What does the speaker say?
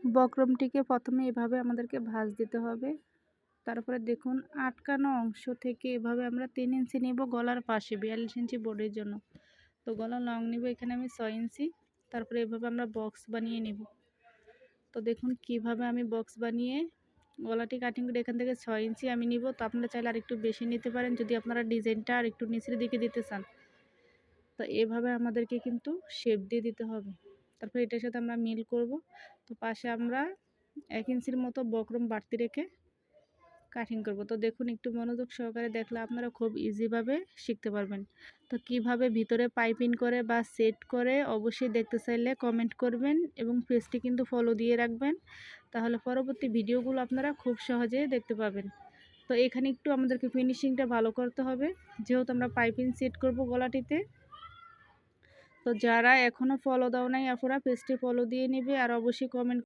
বক্রমটিকে প্রথমে এভাবে আমাদেরকে ভাঁজ দিতে হবে। তারপরে দেখুন আটকানো অংশ থেকে এভাবে আমরা 3 ইঞ্চি নেব গলার পাশে 42 ইঞ্চি বডির জন্য। তো গলার লং নেব এখানে আমি 6 ইঞ্চি। তারপরে এভাবে আমরা বক্স বানিয়ে নেব। তো দেখুন কিভাবে আমি বক্স বানিয়ে গলাটি কাটিং করে এখান থেকে 6 ইঞ্চি আমি নিব। তো আপনারা চাইলে আরেকটু বেশি নিতে পারেন যদি আপনারা ডিজাইনটা আরেকটু নিচের দিকে দিতে চান। তো এভাবে আমাদেরকে কিন্তু শেপ দিয়ে দিতে হবে। তারপর এটার সাথে আমরা মিল করব। তো পাশে আমরা 1 ইঞ্চির মতো বক্রম বাড়তি রেখে কাটিং করব। তো দেখুন একটু মনোযোগ সহকারে দেখলে আপনারা খুব ইজিভাবে শিখতে পারবেন। তো কিভাবে ভিতরে পাইপিং করে বা সেট করে অবশ্যই দেখতে চাইলে কমেন্ট করবেন এবং পেজটি কিন্তু ফলো দিয়ে রাখবেন। তাহলে পরবর্তী ভিডিওগুলো আপনারা খুব সহজে দেখতে পাবেন। তো এখানে একটু আমাদেরকে ফিনিশিংটা ভালো করতে হবে যেহেতু আমরা পাইপিং সেট করব গলাটিতে। তো যারা এখনও ফলো দাও নাই আপুরা পেজটি ফলো দিয়ে নেবে আর অবশ্যই কমেন্ট